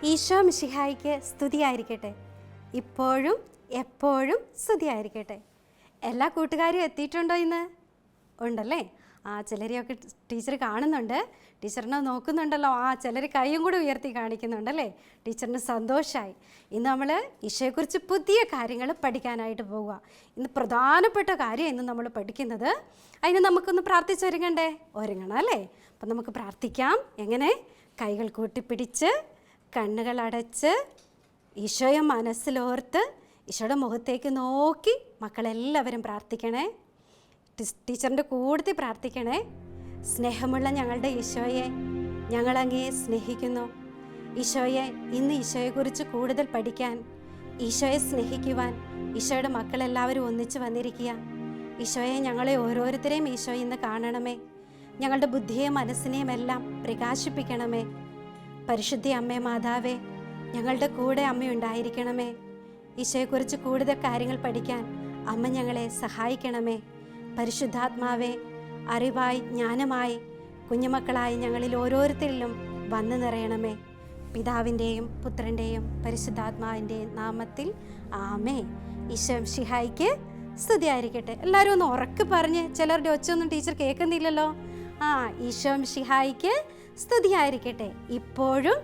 ഈശോ മിശിഹായിക്ക് സ്തുതിയായിരിക്കട്ടെ. ഇപ്പോഴും എപ്പോഴും സ്തുതിയായിരിക്കട്ടെ. എല്ലാ കൂട്ടുകാരും എത്തിയിട്ടുണ്ടോ ഇന്ന്? ഉണ്ടല്ലേ? ചിലരെയൊക്കെ ടീച്ചർ കാണുന്നുണ്ട്. ടീച്ചറിനെ നോക്കുന്നുണ്ടല്ലോ. ചിലർ കൈയും കൂടി ഉയർത്തി കാണിക്കുന്നുണ്ടല്ലേ? ടീച്ചറിന് സന്തോഷമായി. ഇന്ന് നമ്മൾ ഈശോയെക്കുറിച്ച് പുതിയ കാര്യങ്ങൾ പഠിക്കാനായിട്ട് പോവുക. ഇന്ന് പ്രധാനപ്പെട്ട കാര്യം ഇന്ന് നമ്മൾ പഠിക്കുന്നത്. അതിന് നമുക്കൊന്ന് പ്രാർത്ഥിച്ചൊരുങ്ങണ്ടേ? ഒരുങ്ങണം അല്ലേ? അപ്പം നമുക്ക് പ്രാർത്ഥിക്കാം. എങ്ങനെ? കൈകൾ കൂട്ടിപ്പിടിച്ച് കണ്ണുകൾ അടച്ച് ഈശോയെ മനസ്സിലോർത്ത് ഈശോയുടെ മുഖത്തേക്ക് നോക്കി മക്കളെല്ലാവരും പ്രാർത്ഥിക്കണേ. ടീച്ചറിൻ്റെ കൂടുതൽ പ്രാർത്ഥിക്കണേ. സ്നേഹമുള്ള ഞങ്ങളുടെ ഈശോയെ, ഞങ്ങളങ്ങയെ സ്നേഹിക്കുന്നു. ഈശോയെ, ഇന്ന് ഈശോയെക്കുറിച്ച് കൂടുതൽ പഠിക്കാൻ, ഈശോയെ സ്നേഹിക്കുവാൻ ഈശോയുടെ മക്കളെല്ലാവരും ഒന്നിച്ച് വന്നിരിക്കുക. ഈശോയെ, ഞങ്ങളെ ഓരോരുത്തരെയും ഈശോ ഇന്ന് കാണണമേ. ഞങ്ങളുടെ ബുദ്ധിയെയും മനസ്സിനെയും എല്ലാം പ്രകാശിപ്പിക്കണമേ. പരിശുദ്ധ അമ്മേ മാതാവേ, ഞങ്ങളുടെ കൂടെ അമ്മയുണ്ടായിരിക്കണമേ. ഈശോയെക്കുറിച്ച് കൂടുതൽ കാര്യങ്ങൾ പഠിക്കാൻ അമ്മ ഞങ്ങളെ സഹായിക്കണമേ. പരിശുദ്ധാത്മാവേ, അറിവായി ജ്ഞാനമായി കുഞ്ഞുമക്കളായി ഞങ്ങളിൽ ഓരോരുത്തരിലും വന്നു നിറയണമേ. പിതാവിൻ്റെയും പുത്രൻ്റെയും പരിശുദ്ധാത്മാവിൻ്റെയും നാമത്തിൽ ആമേ. ഈശോ മിശിഹായിക്ക് സ്തുതിയായിരിക്കട്ടെ. എല്ലാവരും ഒന്ന് ഉറക്കെ പറഞ്ഞ്. ചിലരുടെ ഒച്ചയൊന്നും ടീച്ചർ കേൾക്കുന്നില്ലല്ലോ. ഈശോ മിശിഹായിക്ക് സ്തുതിയായിരിക്കട്ടെ. ഇപ്പോഴും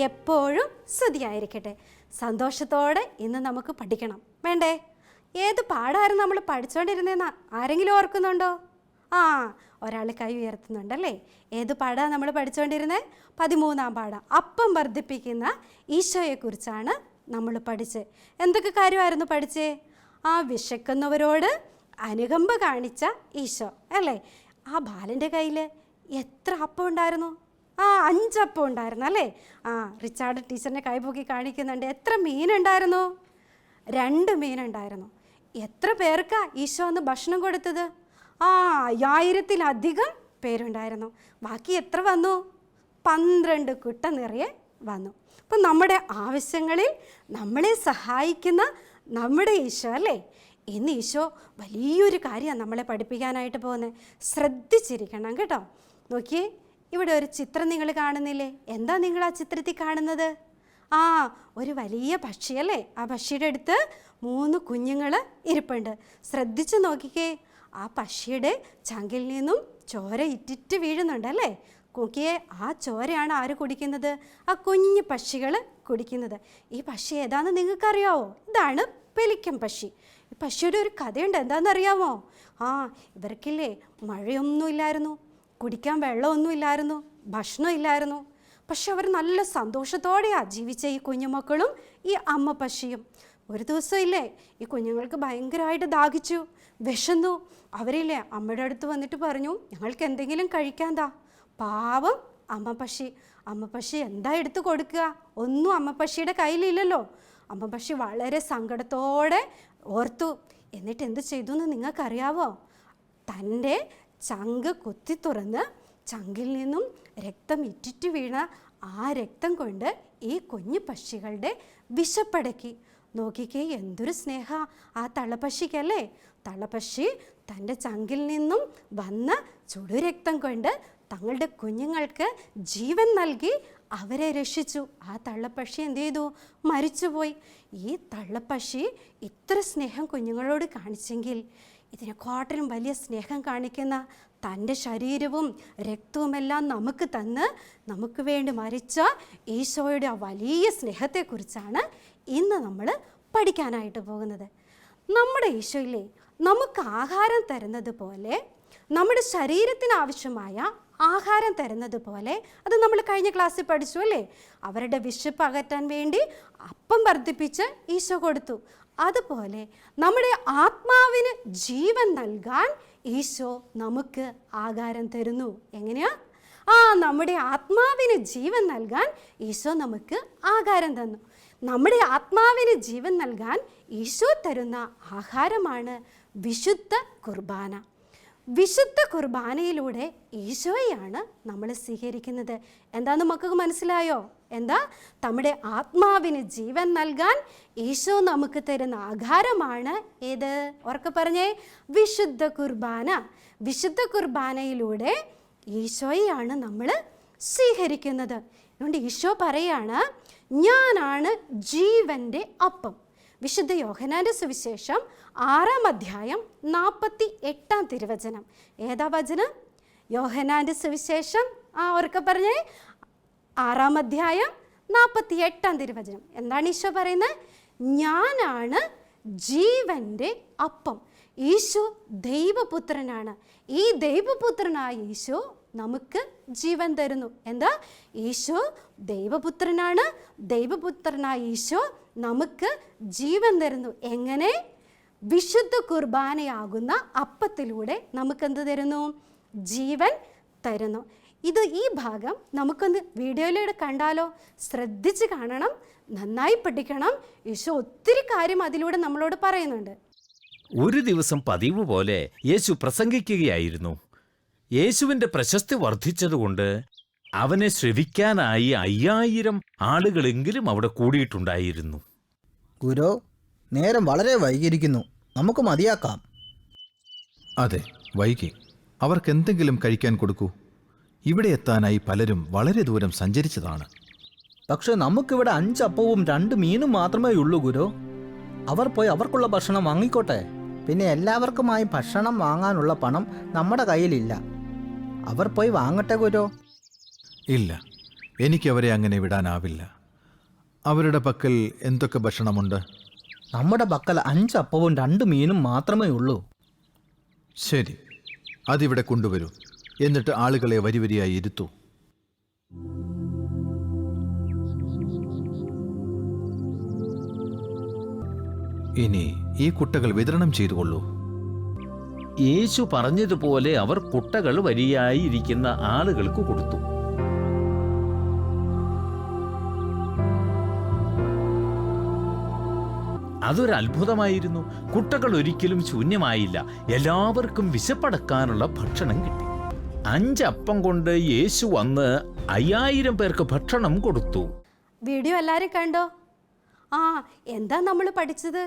എപ്പോഴും സ്തുതിയായിരിക്കട്ടെ. സന്തോഷത്തോടെ ഇന്ന് നമുക്ക് പഠിക്കണം വേണ്ടേ? ഏത് പാഠമായിരുന്നു നമ്മൾ പഠിച്ചുകൊണ്ടിരുന്നതെന്ന് ആരെങ്കിലും ഓർക്കുന്നുണ്ടോ? ഒരാൾ കൈ ഉയർത്തുന്നുണ്ടല്ലേ. ഏത് പാഠമാണ് നമ്മൾ പഠിച്ചുകൊണ്ടിരുന്നത്? 13-ാം പാഠം. അപ്പം വർദ്ധിപ്പിക്കുന്ന ഈശോയെക്കുറിച്ചാണ് നമ്മൾ പഠിച്ചത്. എന്തൊക്കെ കാര്യമായിരുന്നു പഠിച്ചേ? വിശക്കുന്നവരോട് അനുകമ്പ കാണിച്ച ഈശോ അല്ലേ? ബാലൻ്റെ കയ്യിൽ എത്ര അപ്പം ഉണ്ടായിരുന്നു? 5 അപ്പം ഉണ്ടായിരുന്നു അല്ലേ? റിച്ചാർഡ് ടീച്ചറിൻ്റെ കൈ പൊക്കി കാണിക്കുന്നുണ്ട്. എത്ര മീനുണ്ടായിരുന്നു? 2 മീനുണ്ടായിരുന്നു. എത്ര പേർക്കാ ഈശോ അന്ന് ഭക്ഷണം കൊടുത്തത്? 5000-ത്തിലധികം പേരുണ്ടായിരുന്നു. ബാക്കി എത്ര വന്നു? 12 കുട്ട നിറയെ വന്നു. അപ്പം നമ്മുടെ ആവശ്യങ്ങളിൽ നമ്മളെ സഹായിക്കുന്ന നമ്മുടെ ഈശോ അല്ലേ? ഇന്ന് ഈശോ വലിയൊരു കാര്യമാണ് നമ്മളെ പഠിപ്പിക്കാനായിട്ട് പോകുന്നത്. ശ്രദ്ധിച്ചിരിക്കണം കേട്ടോ. നോക്കിയേ, ഇവിടെ ഒരു ചിത്രം നിങ്ങൾ കാണുന്നില്ലേ? എന്താ നിങ്ങൾ ആ ചിത്രത്തിൽ കാണുന്നത്? ഒരു വലിയ പക്ഷി അല്ലേ? ആ പക്ഷിയുടെ അടുത്ത് 3 കുഞ്ഞുങ്ങൾ ഇരിപ്പുണ്ട്. ശ്രദ്ധിച്ച് നോക്കിക്കേ. ആ പക്ഷിയുടെ ചങ്കിൽ നിന്നും ചോര ഇറ്റിറ്റ് വീഴുന്നുണ്ടല്ലേ? നോക്കിയേ, ആ ചോരയാണ് ആര് കുടിക്കുന്നത്? ആ കുഞ്ഞു പക്ഷികൾ കുടിക്കുന്നത്. ഈ പക്ഷി ഏതാണെന്ന് നിങ്ങൾക്കറിയാവോ? ഇതാണ് പെലിക്കൻ പക്ഷി. ഈ പക്ഷിയുടെ ഒരു കഥയുണ്ട്. എന്താണെന്നറിയാമോ? ഇവർക്കില്ലേ മഴയൊന്നുമില്ലായിരുന്നു, കുടിക്കാൻ വെള്ളമൊന്നുമില്ലായിരുന്നു, ഭക്ഷണം ഇല്ലായിരുന്നു. പക്ഷെ അവർ നല്ല സന്തോഷത്തോടെയാണ് ജീവിച്ച ഈ കുഞ്ഞുമക്കളും ഈ അമ്മ പക്ഷിയും. ഒരു ദിവസം ഇല്ലേ, ഈ കുഞ്ഞുങ്ങൾക്ക് ഭയങ്കരമായിട്ട് ദാഹിച്ചു, വിശന്നു. അവരില്ലേ അമ്മയുടെ അടുത്ത് വന്നിട്ട് പറഞ്ഞു, ഞങ്ങൾക്ക് എന്തെങ്കിലും കഴിക്കാൻ താ. പാവം അമ്മ പക്ഷി എന്താ എടുത്ത് കൊടുക്കുക? ഒന്നും അമ്മ പക്ഷിയുടെ കയ്യിലില്ലല്ലോ. അമ്മ പക്ഷി വളരെ സങ്കടത്തോടെ ഓർത്തു. എന്നിട്ട് എന്ത് ചെയ്തു എന്ന് നിങ്ങൾക്കറിയാവോ? തൻ്റെ ചങ്ക് കുത്തി തുറന്ന് ചങ്കിൽ നിന്നും രക്തം ഇറ്റിറ്റ് വീണ ആ രക്തം കൊണ്ട് ഈ കുഞ്ഞു പക്ഷികളുടെ വിശപ്പടക്കി. നോക്കിക്കേ, എന്തൊരു സ്നേഹ ആ തള്ളപ്പക്ഷിക്കല്ലേ? തള്ളപ്പക്ഷി തൻ്റെ ചങ്കിൽ നിന്നും വന്ന ചുടുരക്തം കൊണ്ട് തങ്ങളുടെ കുഞ്ഞുങ്ങൾക്ക് ജീവൻ നൽകി അവരെ രക്ഷിച്ചു. ആ തള്ളപ്പക്ഷി എന്ത് ചെയ്തു? മരിച്ചുപോയി. ഈ തള്ളപ്പക്ഷി ഇത്ര സ്നേഹം കുഞ്ഞുങ്ങളോട് കാണിച്ചെങ്കിൽ ഇതിനെക്കാട്ടിലും വലിയ സ്നേഹം കാണിക്കുന്ന തൻ്റെ ശരീരവും രക്തവുമെല്ലാം നമുക്ക് തന്ന് നമുക്ക് വേണ്ടി മരിച്ച ഈശോയുടെ ആ വലിയ സ്നേഹത്തെക്കുറിച്ചാണ് ഇന്ന് നമ്മൾ പഠിക്കാനായിട്ട് പോകുന്നത്. നമ്മുടെ ഈശോയില്ലേ നമുക്ക് ആഹാരം തരുന്നത് പോലെ, നമ്മുടെ ശരീരത്തിന് ആവശ്യമായ ആഹാരം തരുന്നത് പോലെ, അത് നമ്മൾ കഴിഞ്ഞ ക്ലാസ്സിൽ പഠിച്ചു അല്ലേ? അവരുടെ വിശപ്പ് അകറ്റാൻ വേണ്ടി അപ്പം വർദ്ധിപ്പിച്ച് ഈശോ കൊടുത്തു. അതുപോലെ നമ്മുടെ ആത്മാവിന് ജീവൻ നൽകാൻ ഈശോ നമുക്ക് ആഹാരം തരുന്നു. എങ്ങനെയാ? നമ്മുടെ ആത്മാവിന് ജീവൻ നൽകാൻ ഈശോ നമുക്ക് ആഹാരം തന്നു. നമ്മുടെ ആത്മാവിന് ജീവൻ നൽകാൻ ഈശോ തരുന്ന ആഹാരമാണ് വിശുദ്ധ കുർബാന. വിശുദ്ധ കുർബാനയിലൂടെ ഈശോയെയാണ് നമ്മൾ സ്വീകരിക്കുന്നത്. എന്താണെന്ന് മക്കൾക്ക് മനസ്സിലായോ? എന്താ? നമ്മുടെ ആത്മാവിന് ജീവൻ നൽകാൻ ഈശോ നമുക്ക് തരുന്ന ആഹാരമാണ് ഏത്? ഉറക്കെ പറഞ്ഞേ, വിശുദ്ധ കുർബാന. വിശുദ്ധ കുർബാനയിലൂടെ ഈശോയെയാണ് നമ്മൾ സ്വീകരിക്കുന്നത്. അതുകൊണ്ട് ഈശോ പറയാണ്, ഞാനാണ് ജീവൻ്റെ അപ്പം. വിശുദ്ധ യോഹന്നാൻ്റെ സുവിശേഷം 6-ാം അധ്യായം 48-ാം തിരുവചനം. ഏതാ വചനം? യോഹന്നാൻ്റെ സുവിശേഷം ഓർക്കെ പറഞ്ഞേ, 6-ാം അധ്യായം 48-ാം തിരുവചനം. എന്താണ് ഈശോ പറയുന്നത്? ഞാനാണ് ജീവൻ്റെ അപ്പം. ഈശോ ദൈവപുത്രനാണ്. ഈ ദൈവപുത്രനായ ഈശോ നമുക്ക് ജീവൻ തരുന്നു. എന്താ? ഈശോ ദൈവപുത്രനാണ്. ദൈവപുത്രനായ ഈശോ നമുക്ക് ജീവൻ തരുന്നു. എങ്ങനെ? വിശുദ്ധ കുർബാനയാകുന്ന അപ്പത്തിലൂടെ നമുക്കെന്ത് തരുന്നു? ജീവൻ തരുന്നു. ഈ ഭാഗം നമുക്കൊന്ന് വീഡിയോയിലൂടെ കണ്ടാലോ? ശ്രദ്ധിച്ച് കാണണം, നന്നായി പഠിക്കണം. ഈശോ ഒത്തിരി കാര്യം അതിലൂടെ നമ്മളോട് പറയുന്നുണ്ട്. ഒരു ദിവസം പതിവ് പോലെ യേശു പ്രസംഗിക്കുകയായിരുന്നു. യേശുവിന്റെ പ്രശസ്തി വർദ്ധിച്ചതുകൊണ്ട് അവനെ ശ്രവിക്കാനായി 5000 ആളുകളെങ്കിലും അവിടെ കൂടിയിട്ടുണ്ടായിരുന്നു. ഗുരു, നേരം വളരെ വൈകിയിരിക്കുന്നു, നമുക്ക് മതിയാക്കാം. അതെ, വൈകി. അവർക്ക് എന്തെങ്കിലും കഴിക്കാൻ കൊടുക്കൂ. ഇവിടെ എത്താനായി പലരും വളരെ ദൂരം സഞ്ചരിച്ചതാണ്. പക്ഷെ നമുക്കിവിടെ 5 അപ്പവും 2 മീനും മാത്രമേ ഉള്ളൂ ഗുരു. അവർ പോയി അവർക്കുള്ള ഭക്ഷണം വാങ്ങിക്കോട്ടെ. പിന്നെ എല്ലാവർക്കുമായി ഭക്ഷണം വാങ്ങാനുള്ള പണം നമ്മുടെ കയ്യിലില്ല. അവർ പോയി വാങ്ങട്ടെ ഗുരു. ഇല്ല, എനിക്കവരെ അങ്ങനെ വിടാനാവില്ല. അവരുടെ പക്കൽ എന്തൊക്കെ ഭക്ഷണമുണ്ട്? നമ്മുടെ പക്കൽ 5 അപ്പവും 2 മീനും മാത്രമേ ഉള്ളൂ. ശരി, അതിവിടെ കൊണ്ടുവരൂ. എന്നിട്ട് ആളുകളെ വരിവരിയായി ഇരുത്തൂ. ഇനി ഈ കുട്ടകൾ വിതരണം ചെയ്തുകൊള്ളൂ. യേശു പറഞ്ഞതുപോലെ അവർ കുട്ടകൾ വരിയായി ഇരിക്കുന്ന ആളുകൾക്ക് കൊടുത്തു. അതൊരു അത്ഭുതമായിരുന്നു. കുട്ടകൾ ഒരിക്കലും ശൂന്യമായില്ല. എല്ലാവർക്കും വിശപ്പടക്കാനുള്ള ഭക്ഷണം കിട്ടി. 5 അപ്പം കൊണ്ട് യേശു വന്ന് 5000 പേർക്ക് ഭക്ഷണം കൊടുത്തു. വീഡിയോ എല്ലാവരും കണ്ടോ? എന്താ നമ്മൾ പഠിച്ചത്?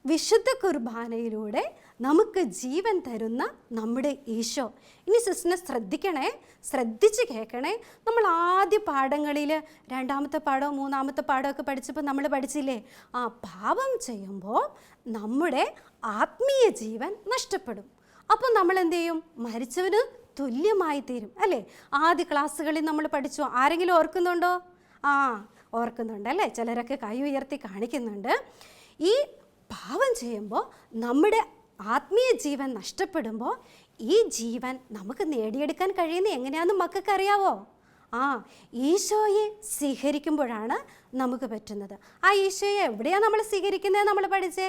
വിശുദ്ധ കുർബാനയിലൂടെ നമുക്ക് ജീവൻ തരുന്ന നമ്മുടെ ഈശോ. ഇനി സിസ്റ്ററിനെ ശ്രദ്ധിക്കണേ, ശ്രദ്ധിച്ച് കേൾക്കണേ. നമ്മൾ ആദ്യ പാഠങ്ങളിൽ 2-ാമത്തെ പാഠവും 3-ാമത്തെ പാഠമൊക്കെ പഠിച്ചപ്പോൾ നമ്മൾ പഠിച്ചില്ലേ? പാപം ചെയ്യുമ്പോൾ നമ്മുടെ ആത്മീയ ജീവൻ നഷ്ടപ്പെടും. അപ്പോൾ നമ്മൾ എന്ത് ചെയ്യും? മരിച്ചവന് തുല്യമായി തീരും, അല്ലേ? ആദ്യ ക്ലാസ്സുകളിൽ നമ്മൾ പഠിച്ചു. ആരെങ്കിലും ഓർക്കുന്നുണ്ടോ? ഓർക്കുന്നുണ്ട് അല്ലേ? ചിലരൊക്കെ കൈ ഉയർത്തി കാണിക്കുന്നുണ്ട്. ഈ പാപം ചെയ്യുമ്പോൾ നമ്മുടെ ആത്മീയ ജീവൻ നഷ്ടപ്പെടുമ്പോൾ ഈ ജീവൻ നമുക്ക് നേടിയെടുക്കാൻ കഴിയുന്നത് എങ്ങനെയാണെന്ന് മക്കൾക്ക് അറിയാവോ? ഈശോയെ സ്വീകരിക്കുമ്പോഴാണ് നമുക്ക് പറ്റുന്നത്. ആ ഈശോയെ എവിടെയാണ് നമ്മൾ സ്വീകരിക്കുന്നത്? നമ്മൾ പഠിച്ചേ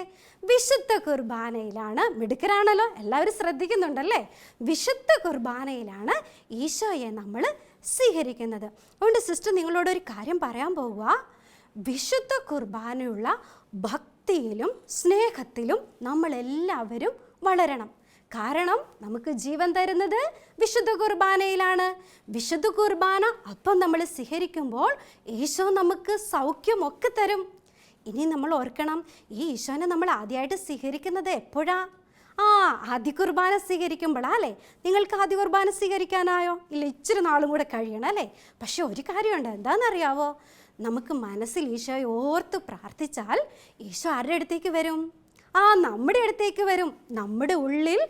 വിശുദ്ധ കുർബാനയിലാണ്. മിടുക്കരാണല്ലോ, എല്ലാവരും ശ്രദ്ധിക്കുന്നുണ്ടല്ലേ? വിശുദ്ധ കുർബാനയിലാണ് ഈശോയെ നമ്മൾ സ്വീകരിക്കുന്നത്. അതുകൊണ്ട് സിസ്റ്റർ നിങ്ങളോടൊരു കാര്യം പറയാൻ പോവുക. വിശുദ്ധ കുർബാനയുള്ള ഭക്തിയിലും സ്നേഹത്തിലും നമ്മളെല്ലാവരും വളരണം. കാരണം നമുക്ക് ജീവൻ തരുന്നത് വിശുദ്ധ കുർബാനയിലാണ്. വിശുദ്ധ കുർബാന അപ്പം നമ്മൾ സ്വീകരിക്കുമ്പോൾ ഈശോ നമുക്ക് സൗഖ്യമൊക്കെ തരും. ഇനി നമ്മൾ ഓർക്കണം, ഈ ഈശോനെ നമ്മൾ ആദ്യമായിട്ട് സ്വീകരിക്കുന്നത് എപ്പോഴാ? ആദ്യ കുർബാന സ്വീകരിക്കുമ്പോഴാ അല്ലേ? നിങ്ങൾക്ക് ആദ്യ കുർബാന സ്വീകരിക്കാനായോ? ഇല്ല, ഇച്ചിരി നാളും കൂടെ കഴിയണം അല്ലേ? പക്ഷെ ഒരു കാര്യമുണ്ട്, എന്താണെന്നറിയാവോ? നമുക്ക് മനസ്സിൽ ഈശോയെ ഓർത്ത് പ്രാർത്ഥിച്ചാൽ ഈശോ ആരുടെ അടുത്തേക്ക് വരും? നമ്മുടെ അടുത്തേക്ക് വരും. നമ്മുടെ ഉള്ളിൽ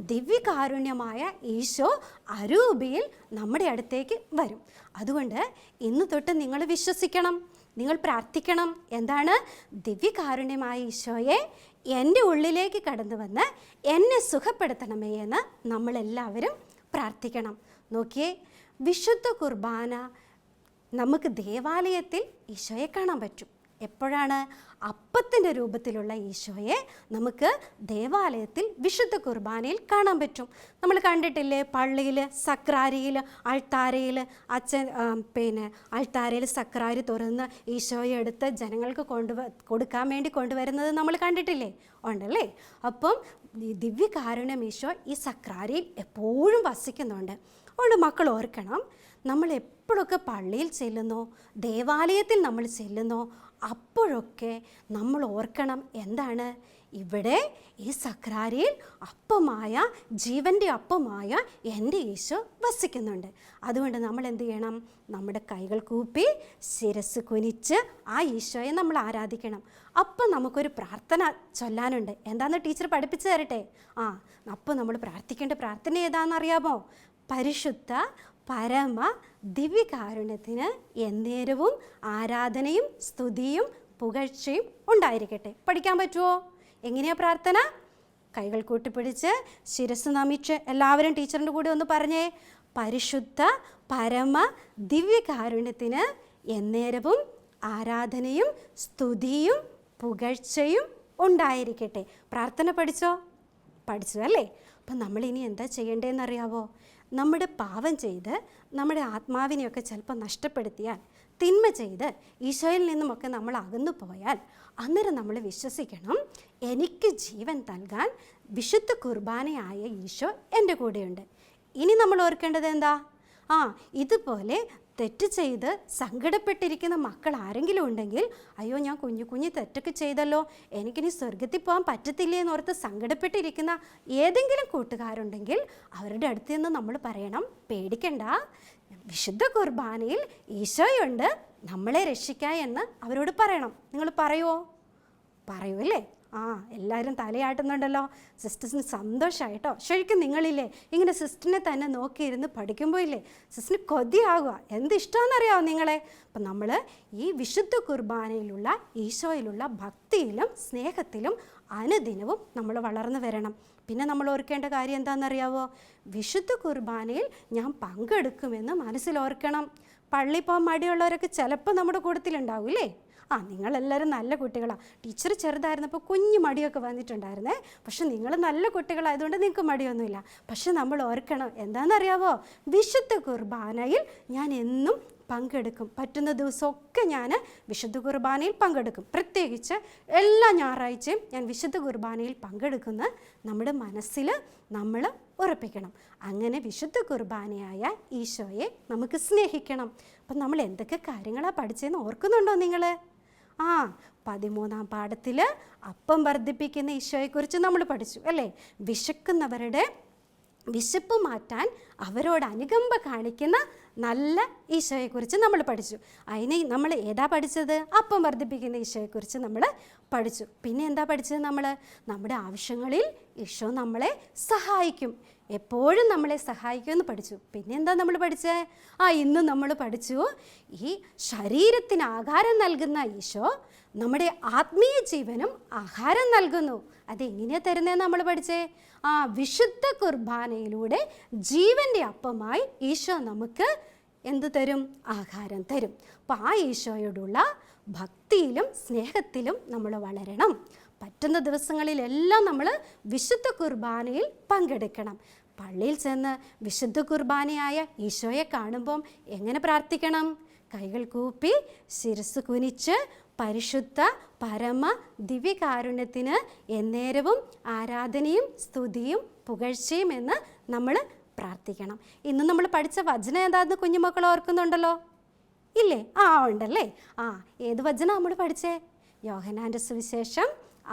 ദിവ്യകാരുണ്യമായ ഈശോ അരൂപിയിൽ നമ്മുടെ അടുത്തേക്ക് വരും. അതുകൊണ്ട് ഇന്ന് തൊട്ട് നിങ്ങൾ വിശ്വസിക്കണം, നിങ്ങൾ പ്രാർത്ഥിക്കണം. എന്താണ്? ദിവ്യകാരുണ്യമായ ഈശോയെ എൻ്റെ ഉള്ളിലേക്ക് കടന്നു വന്ന് എന്നെ സുഖപ്പെടുത്തണമേ എന്ന് നമ്മളെല്ലാവരും പ്രാർത്ഥിക്കണം. നോക്കിയേ, വിശുദ്ധ കുർബാന നമുക്ക് ദേവാലയത്തിൽ ഈശോയെ കാണാൻ പറ്റും. എപ്പോഴാണ്? അപ്പത്തിൻ്റെ രൂപത്തിലുള്ള ഈശോയെ നമുക്ക് ദേവാലയത്തിൽ വിശുദ്ധ കുർബാനയിൽ കാണാൻ പറ്റും. നമ്മൾ കണ്ടിട്ടില്ലേ? പള്ളിയിൽ സക്രാരിയിൽ അൾത്താരയിൽ അൾത്താരയിൽ സക്രാരി തുറന്ന് ഈശോയെ എടുത്ത് ജനങ്ങൾക്ക് കൊടുക്കാൻ വേണ്ടി കൊണ്ടുവരുന്നത് നമ്മൾ കണ്ടിട്ടില്ലേ? ഉണ്ടല്ലേ? അപ്പം ദിവ്യകാരുണ്യം ഈശോ ഈ സക്രാരിയിൽ എപ്പോഴും വസിക്കുന്നുണ്ട്. അതുകൊണ്ട് മക്കൾ ഓർക്കണം, നമ്മൾ എപ്പോഴൊക്കെ പള്ളിയിൽ ചെല്ലുന്നോ, ദേവാലയത്തിൽ നമ്മൾ ചെല്ലുന്നോ, അപ്പോഴൊക്കെ നമ്മൾ ഓർക്കണം, എന്താണ്? ഇവിടെ ഈ സക്രാരിയിൽ അപ്പമായ, ജീവൻ്റെ അപ്പമായ എൻ്റെ ഈശോ വസിക്കുന്നുണ്ട്. അതുകൊണ്ട് നമ്മൾ എന്ത് ചെയ്യണം? നമ്മുടെ കൈകൾ കൂപ്പി ശിരസ് കുനിച്ച് ആ ഈശോയെ നമ്മൾ ആരാധിക്കണം. അപ്പം നമുക്കൊരു പ്രാർത്ഥന ചൊല്ലാനുണ്ട്. എന്താണെന്ന് ടീച്ചർ പഠിപ്പിച്ചു തരട്ടെ? അപ്പോൾ നമ്മൾ പ്രാർത്ഥിക്കേണ്ട പ്രാർത്ഥന ഏതാണെന്നറിയാമോ? പരിശുദ്ധ പരമ ദിവ്യകാരുണ്യത്തിന് എന്നേരവും ആരാധനയും സ്തുതിയും പുകഴ്ചയും ഉണ്ടായിരിക്കട്ടെ. പഠിക്കാൻ പറ്റുമോ? എങ്ങനെയാ പ്രാർത്ഥന? കൈകൾ കൂട്ടിപ്പിടിച്ച് ശിരസ് നമിച്ച് എല്ലാവരും ടീച്ചറിൻ്റെ കൂടെ ഒന്ന് പറഞ്ഞേ. പരിശുദ്ധ പരമ ദിവ്യകാരുണ്യത്തിന് എന്നേരവും ആരാധനയും സ്തുതിയും പുകഴ്ചയും ഉണ്ടായിരിക്കട്ടെ. പ്രാർത്ഥന പഠിച്ചോ? പഠിച്ചു അല്ലേ? അപ്പം നമ്മളിനി എന്താ ചെയ്യേണ്ടതെന്നറിയാവോ? നമ്മുടെ പാപം ചെയ്ത് നമ്മുടെ ആത്മാവിനെയൊക്കെ ചിലപ്പോൾ നഷ്ടപ്പെടുത്തിയാൽ, തിന്മ ചെയ്ത് ഈശോയിൽ നിന്നുമൊക്കെ നമ്മൾ അകന്നു പോയാൽ, അന്നേരം നമ്മൾ വിശ്വസിക്കണം, എനിക്ക് ജീവൻ നൽകാൻ വിശുദ്ധ കുർബാനയായ ഈശോ എൻ്റെ കൂടെയുണ്ട്. ഇനി നമ്മൾ ഓർക്കേണ്ടത് എന്താ? ഇതുപോലെ തെറ്റ് ചെയ്ത് സങ്കടപ്പെട്ടിരിക്കുന്ന മക്കൾ ആരെങ്കിലും ഉണ്ടെങ്കിൽ, അയ്യോ ഞാൻ കുഞ്ഞു തെറ്റൊക്കെ ചെയ്തല്ലോ, എനിക്കിനി സ്വർഗത്തിൽ പോകാൻ പറ്റത്തില്ലേ എന്നോർത്ത് സങ്കടപ്പെട്ടിരിക്കുന്ന ഏതെങ്കിലും കൂട്ടുകാരുണ്ടെങ്കിൽ അവരുടെ അടുത്ത് നിന്ന് നമ്മൾ പറയണം, പേടിക്കണ്ട, വിശുദ്ധ കുർബാനയിൽ ഈശോയുണ്ട്, നമ്മളെ രക്ഷിക്കാൻ എന്ന് അവരോട് പറയണം. നിങ്ങൾ പറയുമോ? പറയൂ അല്ലേ? എല്ലാവരും തലയാട്ടുന്നുണ്ടല്ലോ. സിസ്റ്റേഴ്സിന് സന്തോഷമായിട്ടോ. ശരിക്കും നിങ്ങളില്ലേ ഇങ്ങനെ സിസ്റ്ററിനെ തന്നെ നോക്കിയിരുന്ന് പഠിക്കുമ്പോൾ ഇല്ലേ സിസ്റ്ററിന് കൊതിയാകുക. എന്ത് ഇഷ്ടമാണെന്നറിയാമോ നിങ്ങളെ? അപ്പം നമ്മൾ ഈ വിശുദ്ധ കുർബാനയിലുള്ള ഈശോയിലുള്ള ഭക്തിയിലും സ്നേഹത്തിലും അനുദിനവും നമ്മൾ വളർന്നു വരണം. പിന്നെ നമ്മൾ ഓർക്കേണ്ട കാര്യം എന്താണെന്നറിയാവോ? വിശുദ്ധ കുർബാനയിൽ ഞാൻ പങ്കെടുക്കുമെന്ന് മനസ്സിലോർക്കണം. പള്ളി പോകാൻ മടിയുള്ളവരൊക്കെ ചിലപ്പോൾ നമ്മുടെ കൂട്ടത്തിലുണ്ടാവും ഇല്ലേ? നിങ്ങളെല്ലാവരും നല്ല കുട്ടികളാണ്. ടീച്ചർ ചെറുതായിരുന്നപ്പോൾ കുഞ്ഞു മടിയൊക്കെ വന്നിട്ടുണ്ടായിരുന്നേ. പക്ഷെ നിങ്ങൾ നല്ല കുട്ടികളായതുകൊണ്ട് നിങ്ങൾക്ക് മടിയൊന്നുമില്ല. പക്ഷെ നമ്മൾ ഓർക്കണം, എന്താണെന്നറിയാവോ? വിശുദ്ധ കുർബാനയിൽ ഞാൻ എന്നും പങ്കെടുക്കും. പറ്റുന്ന ദിവസമൊക്കെ ഞാൻ വിശുദ്ധ കുർബാനയിൽ പങ്കെടുക്കും. പ്രത്യേകിച്ച് എല്ലാ ഞായറാഴ്ചയും ഞാൻ വിശുദ്ധ കുർബാനയിൽ പങ്കെടുക്കുന്ന നമ്മുടെ മനസ്സിൽ നമ്മൾ ഉറപ്പിക്കണം. അങ്ങനെ വിശുദ്ധ കുർബാനയായ ഈശോയെ നമുക്ക് സ്നേഹിക്കണം. അപ്പം നമ്മൾ എന്തൊക്കെ കാര്യങ്ങളാണ് പഠിച്ചതെന്ന് ഓർക്കുന്നുണ്ടോ നിങ്ങൾ? 13-ാം പാഠത്തിൽ അപ്പം വർദ്ധിപ്പിക്കുന്ന ഈശോയെക്കുറിച്ച് നമ്മൾ പഠിച്ചു അല്ലേ? വിശക്കുന്നവരുടെ വിശപ്പ് മാറ്റാൻ അവരോട് അനുകമ്പ കാണിക്കുന്ന നല്ല ഈശോയെക്കുറിച്ച് നമ്മൾ പഠിച്ചു. അതിന് നമ്മൾ ഏതാ പഠിച്ചത്? അപ്പം വർദ്ധിപ്പിക്കുന്ന ഈശോയെക്കുറിച്ച് നമ്മൾ പഠിച്ചു. പിന്നെ എന്താ പഠിച്ചത്? നമ്മുടെ ആവശ്യങ്ങളിൽ ഈശോ നമ്മളെ സഹായിക്കും, എപ്പോഴും നമ്മളെ സഹായിക്കുമെന്ന് പഠിച്ചു. പിന്നെ എന്താ നമ്മൾ പഠിച്ചത്? ഇന്ന് നമ്മൾ പഠിച്ചു, ഈ ശരീരത്തിന് ആഹാരം നൽകുന്ന ഈശോ നമ്മുടെ ആത്മീയ ജീവനും ആഹാരം നൽകുന്നു. അതെങ്ങനെയാണ് തരുന്നതെന്ന് നമ്മൾ പഠിച്ചേ? വിശുദ്ധ കുർബാനയിലൂടെ ജീവൻ്റെ അപ്പമായി ഈശോ നമുക്ക് എന്ത് തരും? ആഹാരം തരും. അപ്പോൾ ആ ഈശോയോടുള്ള ഭക്തിയിലും സ്നേഹത്തിലും നമ്മൾ വളരണം. പറ്റുന്ന ദിവസങ്ങളിലെല്ലാം നമ്മൾ വിശുദ്ധ കുർബാനയിൽ പങ്കെടുക്കണം. പള്ളിയിൽ ചെന്ന് വിശുദ്ധ കുർബാനയായ ഈശോയെ കാണുമ്പം എങ്ങനെ പ്രാർത്ഥിക്കണം? കൈകൾ കൂപ്പി ശിരസ് കുനിച്ച് പരിശുദ്ധ പരമ ദിവ്യകാരുണ്യത്തിന് എന്നേരവും ആരാധനയും സ്തുതിയും പുകഴ്ചയും എന്ന് നമ്മൾ പ്രാർത്ഥിക്കണം. ഇന്ന് നമ്മൾ പഠിച്ച വചനം എന്താണെന്ന് കുഞ്ഞുമക്കൾ ഓർക്കുന്നുണ്ടല്ലോ ഇല്ലേ? ഉണ്ടല്ലേ. ഏത് വചനം നമ്മൾ പഠിച്ചേ? യോഹന്നാൻ്റെ സുവിശേഷം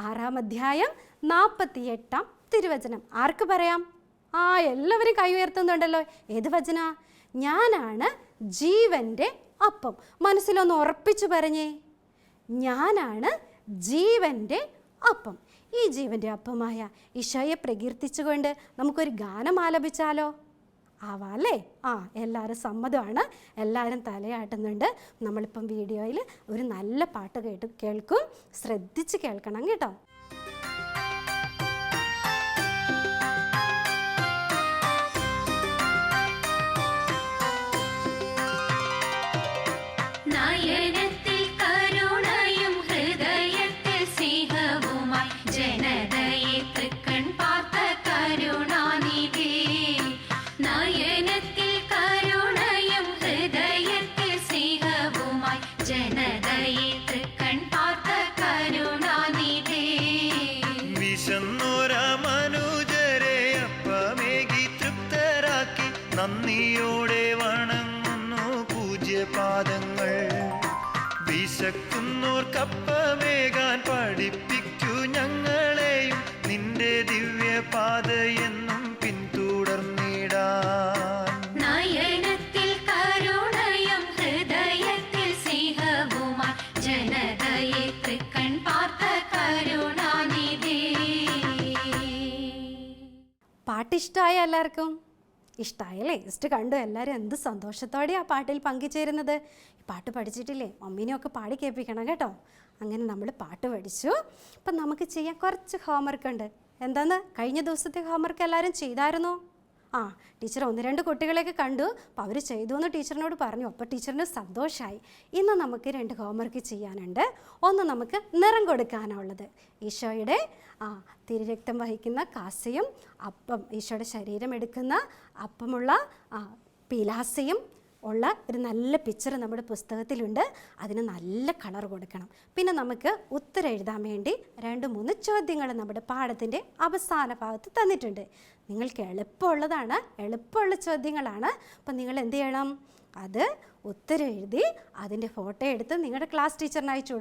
6-ാം അധ്യായം 48-ാം തിരുവചനം. ആർക്ക് പറയാം? എല്ലാവരും കൈ ഉയർത്തുന്നുണ്ടല്ലോ. ഏത് വചന? ഞാനാണ് ജീവൻ്റെ അപ്പം. മനസ്സിലൊന്ന് ഉറപ്പിച്ചു പറഞ്ഞേ, ഞാനാണ് ജീവൻ്റെ അപ്പം. ഈ ജീവൻ്റെ അപ്പമായ ഈശോയെ പ്രകീർത്തിച്ചുകൊണ്ട് നമുക്കൊരു ഗാനം ആലപിച്ചാലോ? ആവാല്ലേ? എല്ലാവരും സമ്മതമാണ്. എല്ലാവരും തലയാട്ടുന്നുണ്ട്. നമ്മളിപ്പം വീഡിയോയിൽ ഒരു നല്ല പാട്ട് കേൾക്കും. ശ്രദ്ധിച്ച് കേൾക്കണം കേട്ടോ. നന്ദിയോടെ വണങ്ങുന്നു പൂജ്യപാദങ്ങൾ. വിശക്കുന്നോർക്കപ്പമേകാൻ പഠിപ്പിക്കൂ ഞങ്ങളെ പാതയെന്നും പിന്തുടർന്നിടാൻ. നയനത്തിൽ കരുണയും ഹൃദയത്തിൽ സ്നേഹവുമായി ജനതയെ തൃക്കൺ പാർത്ത കരുണാനിധി. പാട്ടിഷ്ടമായ എല്ലാവർക്കും ഇഷ്ടമായല്ലേ? ജസ്റ്റ് കണ്ടു എല്ലാവരും എന്ത് സന്തോഷത്തോടെ ആ പാട്ടിൽ പങ്കുചേരുന്നത്. ഈ പാട്ട് പഠിച്ചിട്ടില്ലേ? മമ്മീനെയൊക്കെ പാടി കേൾപ്പിക്കണം കേട്ടോ. അങ്ങനെ നമ്മൾ പാട്ട് പഠിച്ചു. അപ്പം നമുക്ക് ചെയ്യാൻ കുറച്ച് ഹോംവർക്ക് ഉണ്ട്. എന്താന്ന് കഴിഞ്ഞ ദിവസത്തെ ഹോംവർക്ക് എല്ലാവരും ചെയ്തായിരുന്നോ? ആ, ടീച്ചർ 1-2 കുട്ടികളെയൊക്കെ കണ്ടു. അപ്പോൾ അവർ ചെയ്തു എന്ന് ടീച്ചറിനോട് പറഞ്ഞു. അപ്പോൾ ടീച്ചറിന് സന്തോഷമായി. ഇന്ന് നമുക്ക് 2 ഹോംവർക്ക് ചെയ്യാനുണ്ട്. ഒന്ന് നമുക്ക് നിറം കൊടുക്കാനുള്ളത്. ഈശോയുടെ തിരുരക്തം വഹിക്കുന്ന കാസയും അപ്പം, ഈശോയുടെ ശരീരം എടുക്കുന്ന അപ്പമുള്ള പീലാസയും ഉള്ള ഒരു നല്ല പിക്ചർ നമ്മുടെ പുസ്തകത്തിലുണ്ട്. അതിന് നല്ല കളർ കൊടുക്കണം. പിന്നെ നമുക്ക് ഉത്തരം എഴുതാൻ വേണ്ടി 2-3 ചോദ്യങ്ങൾ നമ്മുടെ പാഠത്തിൻ്റെ അവസാന ഭാഗത്ത് തന്നിട്ടുണ്ട്. നിങ്ങൾക്ക് എളുപ്പമുള്ള ചോദ്യങ്ങളാണ്. അപ്പം നിങ്ങൾ എന്ത് ചെയ്യണം? അത് ഉത്തരം എഴുതി അതിൻ്റെ ഫോട്ടോ എടുത്ത് നിങ്ങളുടെ ക്ലാസ് ടീച്ചറിന് അയച്ചു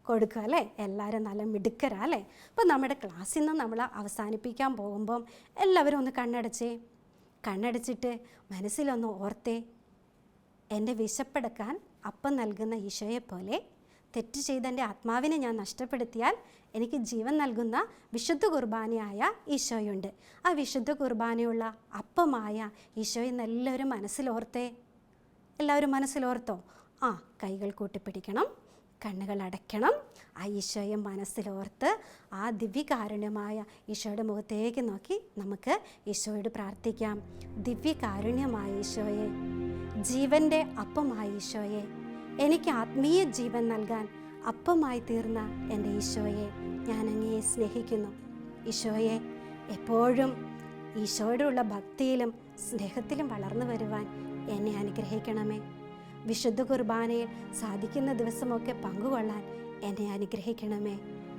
കൊടുക്കുക അല്ലേ? എല്ലാവരും നല്ല മിടുക്കരാ അല്ലേ? അപ്പം നമ്മുടെ ക്ലാസ്സിൽ നിന്ന് നമ്മൾ അവസാനിപ്പിക്കാൻ പോകുമ്പം എല്ലാവരും ഒന്ന് കണ്ണടച്ചിട്ട് മനസ്സിലൊന്ന് ഓർത്തേ, എൻ്റെ വിശപ്പടക്കാൻ അപ്പം നൽകുന്ന ഈശോയെ പോലെ തെറ്റ് ചെയ്ത എൻ്റെ ആത്മാവിനെ ഞാൻ നഷ്ടപ്പെടുത്തിയാൽ എനിക്ക് ജീവൻ നൽകുന്ന വിശുദ്ധ കുർബാനയായ ഈശോയുണ്ട്. ആ വിശുദ്ധ കുർബാനയുള്ള അപ്പമായ ഈശോയെ എല്ലാവരും മനസ്സിലോർത്തോ? കൈകൾ കൂട്ടിപ്പിടിക്കണം, കണ്ണുകൾ അടയ്ക്കണം. ആ ഈശോയെ മനസ്സിലോർത്ത് ആ ദിവ്യകാരുണ്യമായ ഈശോയുടെ മുഖത്തേക്ക് നോക്കി നമുക്ക് ഈശോയോട് പ്രാർത്ഥിക്കാം. ദിവ്യകാരുണ്യമായ ഈശോയെ, ജീവൻ്റെ അപ്പമായ ഈശോയെ, എനിക്ക് ആത്മീയ ജീവൻ നൽകാൻ അപ്പമായി തീർന്ന എൻ്റെ ഈശോയെ, ഞാൻ അങ്ങയെ സ്നേഹിക്കുന്നു. ഈശോയെ, എപ്പോഴും ഈശോയോടുള്ള ഭക്തിയിലും സ്നേഹത്തിലും വളർന്നു വരുവാൻ എന്നെ അനുഗ്രഹിക്കണമേ. വിശുദ്ധ കുർബാനയിൽ സാധിക്കുന്ന ദിവസമൊക്കെ പങ്കുകൊള്ളാൻ എന്നെ അനുഗ്രഹിക്കണമേ.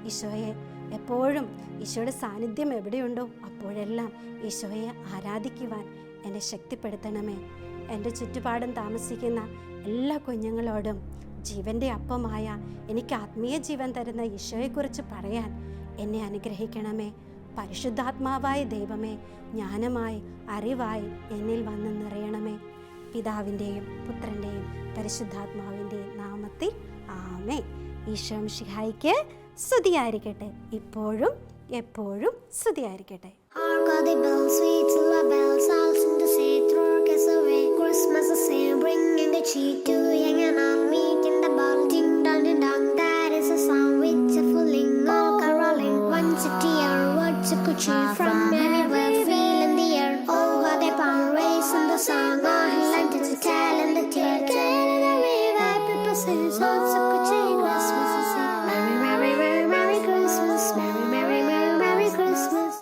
ഈശോയെ, എപ്പോഴും ഈശോയുടെ സാന്നിധ്യം എവിടെയുണ്ടോ അപ്പോഴെല്ലാം ഈശോയെ ആരാധിക്കുവാൻ എന്നെ ശക്തിപ്പെടുത്തണമേ. എൻ്റെ ചുറ്റുപാടും താമസിക്കുന്ന എല്ലാ കുഞ്ഞുങ്ങളോടും ജീവൻ്റെ അപ്പമായ എനിക്ക് ആത്മീയ ജീവൻ തരുന്ന ഈശോയെക്കുറിച്ച് പറയാൻ എന്നെ അനുഗ്രഹിക്കണമേ. പരിശുദ്ധാത്മാവായ ദൈവമേ, ജ്ഞാനമായി അറിവായി എന്നിൽ വന്ന് നിറയണമേ. പിതാവിൻ്റെയും പുത്രൻ്റെയും പരിശുദ്ധാത്മാവിൻ്റെയും നാമത്തിൽ ആമേൻ. ഈശോ മിശിഹായ്ക്ക് സ്തുതിയായിരിക്കട്ടെ, ഇപ്പോഴും എപ്പോഴും സ്തുതിയായിരിക്കട്ടെ. Christmas is bringing the cheek to young and